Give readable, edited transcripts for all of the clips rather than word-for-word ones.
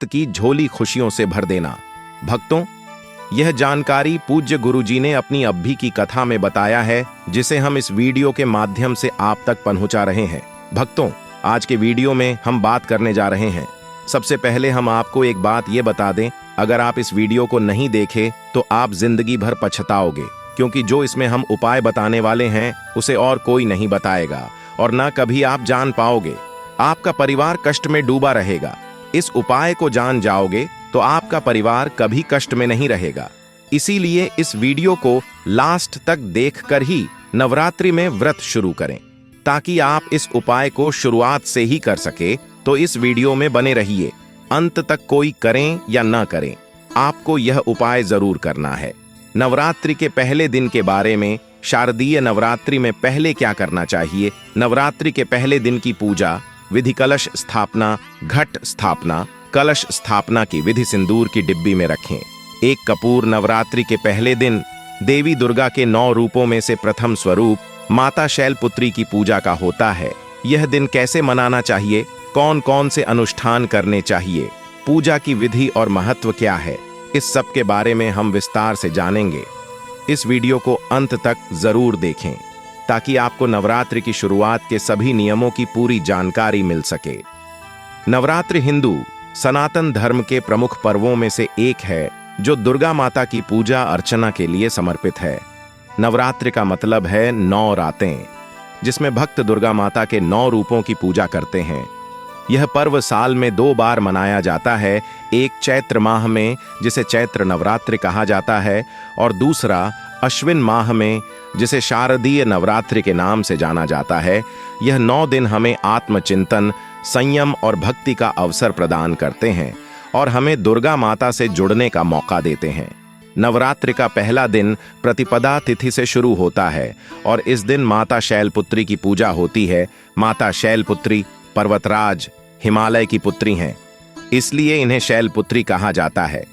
की झोली खुशियों से भर देना। भक्तों, यह जानकारी पूज्य गुरुजी ने अपनी अभी की कथा में बताया है, जिसे हम इस वीडियो के माध्यम से आप तक पहुंचा रहे हैं। भक्तों, आज के वीडियो में हम बात करने जा रहे हैं। सबसे पहले हम आपको एक बात ये बता दें, अगर आप इस वीडियो को नहीं देखे तो आप जिंदगी भर पछताओगे, क्योंकि जो इसमें हम उपाय बताने वाले हैं उसे और कोई नहीं बताएगा और ना कभी आप जान पाओगे। आपका परिवार कष्ट में डूबा रहेगा। इस उपाय को जान जाओगे तो आपका परिवार कभी कष्ट में नहीं रहेगा। इसीलिए इस वीडियो को लास्ट तक देखकर ही नवरात्रि में व्रत शुरू करें, ताकि आप इस उपाय को शुरुआत से ही कर सके। तो इस वीडियो में बने रहिए, अंत तक कोई करें या ना करें, आपको यह उपाय जरूर करना है। नवरात्रि के पहले दिन के बारे में, शारदीय नवरात्रि में पहले क्या करना चाहिए। नवरात्रि के पहले दिन की पूजा विधि, कलश स्थापना, घट स्थापना, कलश स्थापना की विधि सिंदूर की डिब्बी में रखें। एक कपूर नवरात्रि के पहले दिन देवी दुर्गा के 9 रूपों में से प्रथम स्वरूप माता शैलपुत्री की पूजा का होता है। यह दिन कैसे मनाना चाहिए, कौन कौन से अनुष्ठान करने चाहिए, पूजा की विधि और महत्व क्या है, इस सब के बारे में हम विस्तार से जानेंगे। इस वीडियो को अंत तक जरूर देखें, ताकि आपको नवरात्रि की शुरुआत के सभी नियमों की पूरी जानकारी मिल सके। नवरात्रि हिंदू सनातन धर्म के प्रमुख पर्वों में से एक है, जो दुर्गा माता की पूजा अर्चना के लिए समर्पित है। नवरात्रि का मतलब है 9 रातें, जिसमें भक्त दुर्गा माता के 9 रूपों की पूजा करते हैं। यह पर्व साल में 2 बार मनाया जाता है, एक चैत्र माह में, जिसे चैत्र नवरात्रि कहा जाता है, और दूसरा अश्विन माह में, जिसे शारदीय नवरात्रि के नाम से जाना जाता है। यह 9 दिन हमें आत्मचिंतन, संयम और भक्ति का अवसर प्रदान करते हैं और हमें दुर्गा माता से जुड़ने का मौका देते हैं। नवरात्रि का पहला दिन प्रतिपदा तिथि से शुरू होता है और इस दिन माता शैलपुत्री की पूजा होती है। माता शैलपुत्री पर्वतराज हिमालय की पुत्री हैं, इसलिए इन्हें शैलपुत्री कहा जाता है।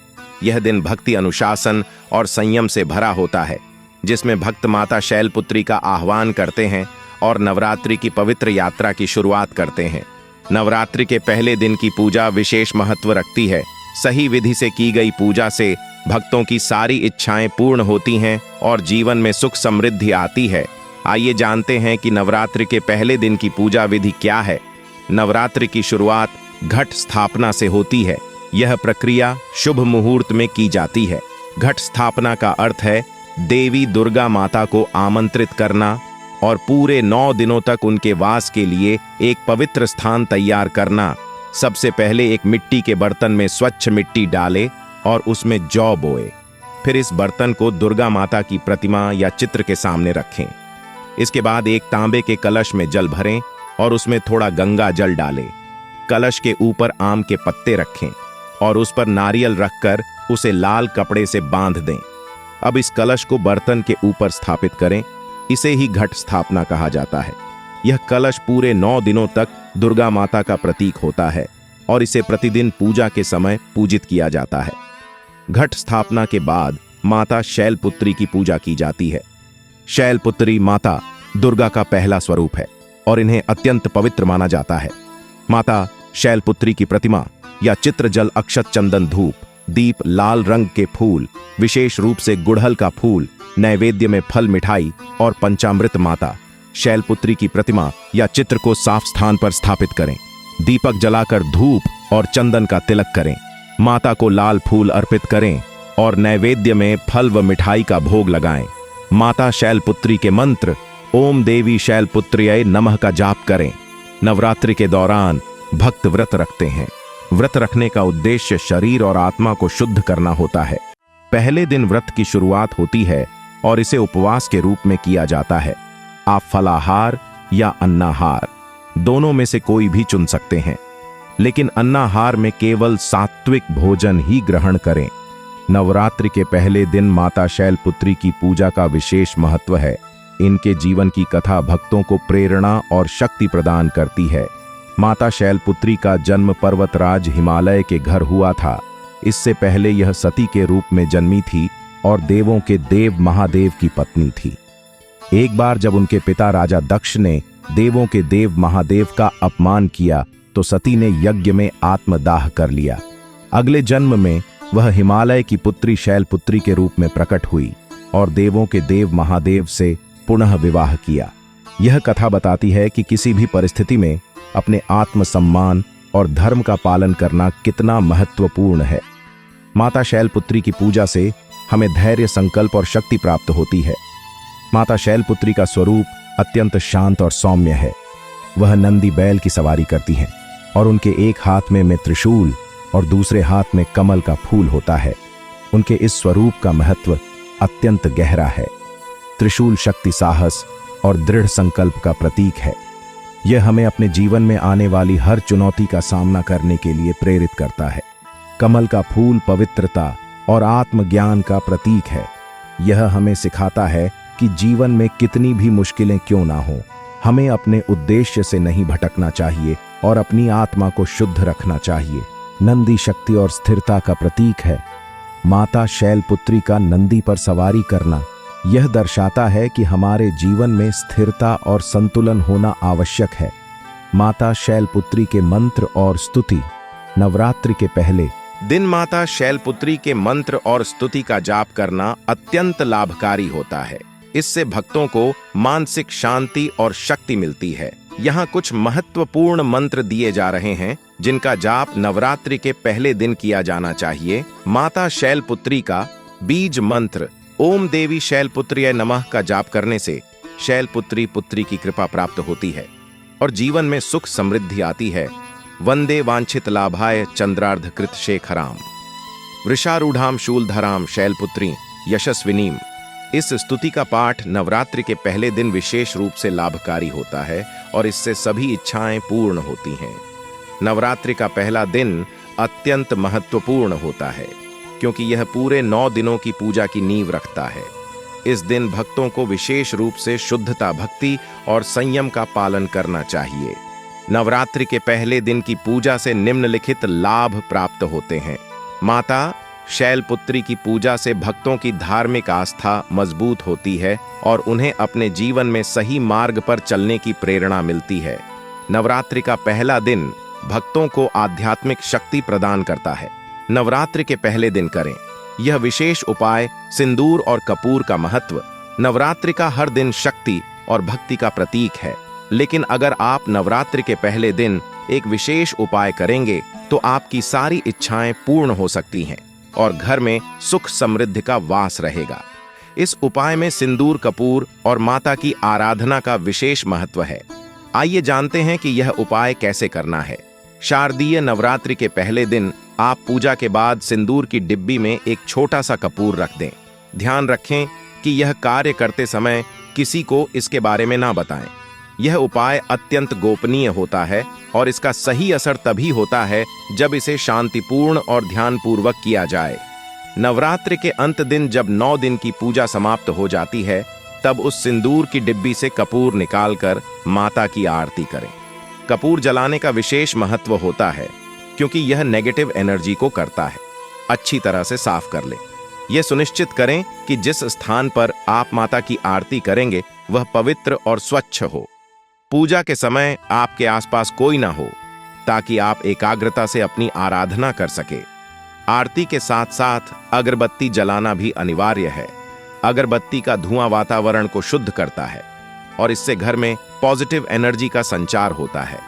यह दिन भक्ति, अनुशासन और संयम से भरा होता है, जिसमें भक्त माता शैलपुत्री का आह्वान करते हैं और नवरात्रि की पवित्र यात्रा की शुरुआत करते हैं। नवरात्रि के पहले दिन की पूजा विशेष महत्व रखती है। सही विधि से की गई पूजा से भक्तों की सारी इच्छाएं पूर्ण होती हैं और जीवन में सुख समृद्धि आती है। आइए जानते हैं कि नवरात्रि के पहले दिन की पूजा विधि क्या है। नवरात्रि की शुरुआत घट स्थापना से होती है। यह प्रक्रिया शुभ मुहूर्त में की जाती है। घट स्थापना का अर्थ है देवी दुर्गा माता को आमंत्रित करना और पूरे 9 दिनों तक उनके वास के लिए एक पवित्र स्थान तैयार करना। सबसे पहले एक मिट्टी के बर्तन में स्वच्छ मिट्टी डालें और उसमें जौ बोए। फिर इस बर्तन को दुर्गा माता की प्रतिमा या चित्र के सामने रखें। इसके बाद एक तांबे के कलश में जल भरें और उसमें थोड़ा गंगा जल डालें। कलश के ऊपर आम के पत्ते रखें और उस पर नारियल रखकर उसे लाल कपड़े से बांध दें। अब इस कलश को बर्तन के ऊपर स्थापित करें। इसे ही घट स्थापना कहा जाता है। यह कलश पूरे 9 दिनों तक दुर्गा माता का प्रतीक होता है और इसे प्रतिदिन पूजा के समय पूजित किया जाता है। घट स्थापना के बाद माता शैलपुत्री की पूजा की जाती है। शैलपुत्री माता दुर्गा का पहला स्वरूप है और इन्हें अत्यंत पवित्र माना जाता है। माता शैलपुत्री की प्रतिमा या चित्र जल, अक्षत, चंदन, धूप, दीप, लाल रंग के फूल, विशेष रूप से गुड़हल का फूल, नैवेद्य में फल, मिठाई और पंचामृत। माता शैलपुत्री की प्रतिमा या चित्र को साफ स्थान पर स्थापित करें। दीपक जलाकर धूप और चंदन का तिलक करें। माता को लाल फूल अर्पित करें और नैवेद्य में फल व मिठाई का भोग लगाएं। माता शैलपुत्री के मंत्र ओम देवी शैलपुत्र्यै नमः का जाप करें। नवरात्रि के दौरान भक्त व्रत रखते हैं। व्रत रखने का उद्देश्य शरीर और आत्मा को शुद्ध करना होता है। पहले दिन व्रत की शुरुआत होती है और इसे उपवास के रूप में किया जाता है। आप फलाहार या अन्नाहार दोनों में से कोई भी चुन सकते हैं, लेकिन अन्नाहार में केवल सात्विक भोजन ही ग्रहण करें। नवरात्रि के पहले दिन माता शैलपुत्री की पूजा का विशेष महत्व है। इनके जीवन की कथा भक्तों को प्रेरणा और शक्ति प्रदान करती है। माता शैलपुत्री का जन्म पर्वतराज हिमालय के घर हुआ था। इससे पहले यह सती के रूप में जन्मी थी और देवों के देव महादेव की पत्नी थी। एक बार जब उनके पिता राजा दक्ष ने देवों के देव महादेव का अपमान किया तो सती ने यज्ञ में आत्मदाह कर लिया। अगले जन्म में वह हिमालय की पुत्री शैलपुत्री के रूप में प्रकट हुई और देवों के देव महादेव से पुनः विवाह किया। यह कथा बताती है कि किसी भी परिस्थिति में अपने आत्मसम्मान और धर्म का पालन करना कितना महत्वपूर्ण है। माता शैलपुत्री की पूजा से हमें धैर्य, संकल्प और शक्ति प्राप्त होती है। माता शैलपुत्री का स्वरूप अत्यंत शांत और सौम्य है। वह नंदी बैल की सवारी करती हैं और उनके एक हाथ में त्रिशूल और दूसरे हाथ में कमल का फूल होता है। उनके इस स्वरूप का महत्व अत्यंत गहरा है। त्रिशूल शक्ति, साहस और दृढ़ संकल्प का प्रतीक है। यह हमें अपने जीवन में आने वाली हर चुनौती का सामना करने के लिए प्रेरित करता है। कमल का फूल पवित्रता और आत्मज्ञान का प्रतीक है। यह हमें सिखाता है कि जीवन में कितनी भी मुश्किलें क्यों ना हो, हमें अपने उद्देश्य से नहीं भटकना चाहिए और अपनी आत्मा को शुद्ध रखना चाहिए। नंदी शक्ति और स्थिरता का प्रतीक है। माता शैलपुत्री का नंदी पर सवारी करना यह दर्शाता है कि हमारे जीवन में स्थिरता और संतुलन होना आवश्यक है। माता शैलपुत्री के मंत्र और स्तुति। नवरात्रि के पहले दिन माता शैलपुत्री के मंत्र और स्तुति का जाप करना अत्यंत लाभकारी होता है। इससे भक्तों को मानसिक शांति और शक्ति मिलती है। यहाँ कुछ महत्वपूर्ण मंत्र दिए जा रहे हैं जिनका जाप नवरात्रि के पहले दिन किया जाना चाहिए। माता शैलपुत्री का बीज मंत्र ओम देवी शैलपुत्र्यै नमः का जाप करने से शैलपुत्री पुत्री की कृपा प्राप्त होती है और जीवन में सुख समृद्धि आती है। वंदे वांछित लाभाय चंद्रार्धकृत शेखराम वृषारूढ़ाम शूलधराम शैलपुत्री यशस्विनीम। इस स्तुति का पाठ नवरात्रि के पहले दिन विशेष रूप से लाभकारी होता है और इससे सभी इच्छाएं पूर्ण होती हैं। नवरात्रि का पहला दिन अत्यंत महत्वपूर्ण होता है क्योंकि यह पूरे 9 दिनों की पूजा की नींव रखता है। इस दिन भक्तों को विशेष रूप से शुद्धता, भक्ति और संयम का पालन करना चाहिए। नवरात्रि के पहले दिन की पूजा से निम्नलिखित लाभ प्राप्त होते हैं। माता शैलपुत्री की पूजा से भक्तों की धार्मिक आस्था मजबूत होती है और उन्हें अपने जीवन में सही मार्ग पर चलने की प्रेरणा मिलती है। नवरात्रि का पहला दिन भक्तों को आध्यात्मिक शक्ति प्रदान करता है। नवरात्रि के पहले दिन करें यह विशेष उपाय। सिंदूर और कपूर का महत्व। नवरात्रि का हर दिन शक्ति और भक्ति का प्रतीक है, लेकिन अगर आप नवरात्रि के पहले दिन एक विशेष उपाय करेंगे तो आपकी सारी इच्छाएं पूर्ण हो सकती हैं और घर में सुख समृद्धि का वास रहेगा। इस उपाय में सिंदूर, कपूर और माता की आराधना का विशेष महत्व है। आइए जानते हैं कि यह उपाय कैसे करना है। शारदीय नवरात्रि के पहले दिन आप पूजा के बाद सिंदूर की डिब्बी में एक छोटा सा कपूर रख दें। ध्यान रखें कि यह कार्य करते समय किसी को इसके बारे में ना बताएं। यह उपाय अत्यंत गोपनीय होता है और इसका सही असर तभी होता है जब इसे शांतिपूर्ण और ध्यानपूर्वक किया जाए। नवरात्रि के अंत दिन जब 9 दिन की पूजा समाप्त हो जाती है तब उस सिंदूर की डिब्बी से कपूर निकालकर माता की आरती करें। कपूर जलाने का विशेष महत्व होता है क्योंकि यह नेगेटिव एनर्जी को करता है। अच्छी तरह से साफ कर लें। यह सुनिश्चित करें कि जिस स्थान पर आप माता की आरती करेंगे वह पवित्र और स्वच्छ हो। पूजा के समय आपके आसपास कोई ना हो ताकि आप एकाग्रता से अपनी आराधना कर सके। आरती के साथ साथ अगरबत्ती जलाना भी अनिवार्य है। अगरबत्ती का धुआं वातावरण को शुद्ध करता है और इससे घर में पॉजिटिव एनर्जी का संचार होता है।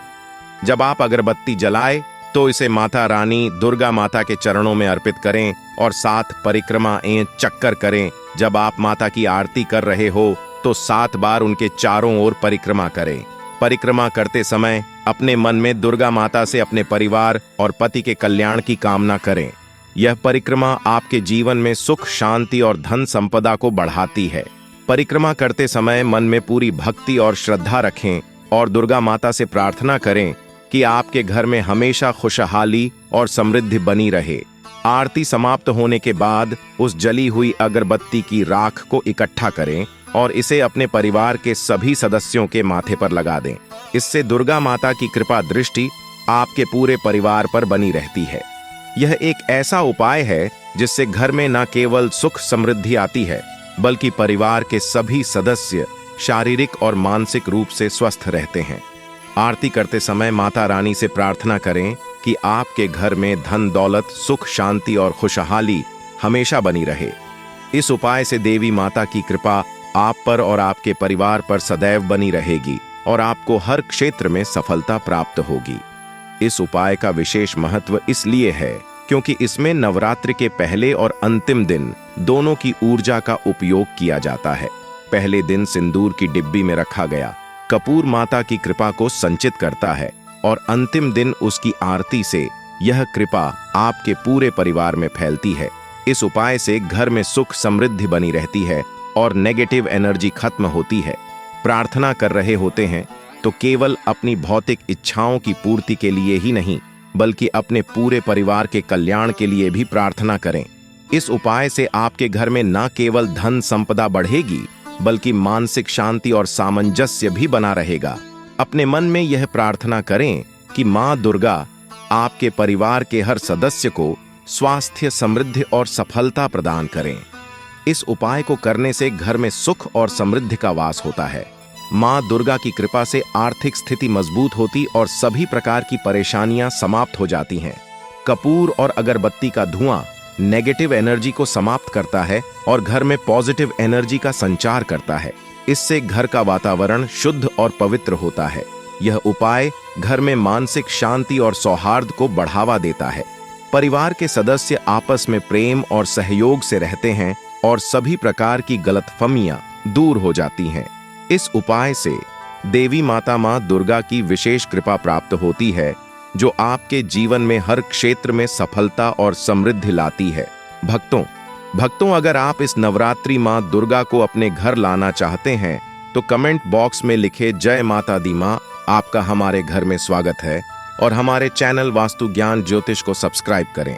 जब आप अगरबत्ती जलाएं तो इसे माता रानी दुर्गा माता के चरणों में अर्पित करें और 7 परिक्रमाएं चक्कर करें। जब आप माता की आरती कर रहे हो तो 7 बार उनके चारों ओर परिक्रमा करें। परिक्रमा करते समय अपने मन में दुर्गा माता से अपने परिवार और पति के कल्याण की कामना करें। यह परिक्रमा आपके जीवन में सुख, शांति और धन संपदा को बढ़ाती है। परिक्रमा करते समय मन में पूरी भक्ति और श्रद्धा रखें और दुर्गा माता से प्रार्थना करें कि आपके घर में हमेशा खुशहाली और समृद्धि बनी रहे। आरती समाप्त होने के बाद उस जली हुई अगरबत्ती की राख को इकट्ठा करें और इसे अपने परिवार के सभी सदस्यों के माथे पर लगा दें। इससे दुर्गा माता की कृपा दृष्टि आपके पूरे परिवार पर बनी रहती है। यह एक ऐसा उपाय है जिससे घर में न केवल सुख समृद्धि आती है बल्कि परिवार के सभी सदस्य शारीरिक और मानसिक रूप से स्वस्थ रहते हैं। आरती करते समय माता रानी से प्रार्थना करें कि आपके घर में धन दौलत, सुख, शांति और खुशहाली हमेशा बनी रहे। इस उपाय से देवी माता की कृपा आप पर और आपके परिवार पर सदैव बनी रहेगी और आपको हर क्षेत्र में सफलता प्राप्त होगी। इस उपाय का विशेष महत्व इसलिए है क्योंकि इसमें नवरात्रि के पहले और अंतिम दिन दोनों की ऊर्जा का उपयोग किया जाता है। पहले दिन सिंदूर की डिब्बी में रखा गया कपूर माता की कृपा को संचित करता है और अंतिम दिन उसकी आरती से यह कृपा आपके पूरे परिवार में फैलती है। इस उपाय से घर में सुख समृद्धि बनी रहती है और नेगेटिव एनर्जी खत्म होती है। प्रार्थना कर रहे होते हैं तो केवल अपनी भौतिक इच्छाओं की पूर्ति के लिए ही नहीं बल्कि अपने पूरे परिवार के कल्याण के लिए भी प्रार्थना करें। इस उपाय से आपके घर में न केवल धन संपदा बढ़ेगी बल्कि मानसिक शांति और सामंजस्य भी बना रहेगा। अपने मन में यह प्रार्थना करें कि मां दुर्गा आपके परिवार के हर सदस्य को स्वास्थ्य, समृद्धि और सफलता प्रदान करें। इस उपाय को करने से घर में सुख और समृद्धि का वास होता है। मां दुर्गा की कृपा से आर्थिक स्थिति मजबूत होती और सभी प्रकार की परेशानियां समाप्त हो जाती हैं। कपूर और अगरबत्ती का धुआं नेगेटिव एनर्जी को समाप्त करता है और घर में पॉजिटिव एनर्जी का संचार करता है। इससे घर का वातावरण शुद्ध और पवित्र होता है। यह उपाय घर में मानसिक शांति और सौहार्द को बढ़ावा देता है। परिवार के सदस्य आपस में प्रेम और सहयोग से रहते हैं और सभी प्रकार की गलतफहमियां दूर हो जाती हैं। इस उपाय से देवी माता मां दुर्गा की विशेष कृपा प्राप्त होती है जो आपके जीवन में हर क्षेत्र में सफलता और समृद्धि लाती है। भक्तों, अगर आप इस नवरात्रि मां दुर्गा को अपने घर लाना चाहते हैं तो कमेंट बॉक्स में लिखे जय माता दी मां, आपका हमारे घर में स्वागत है और हमारे चैनल वास्तु ज्ञान ज्योतिष को सब्सक्राइब करें।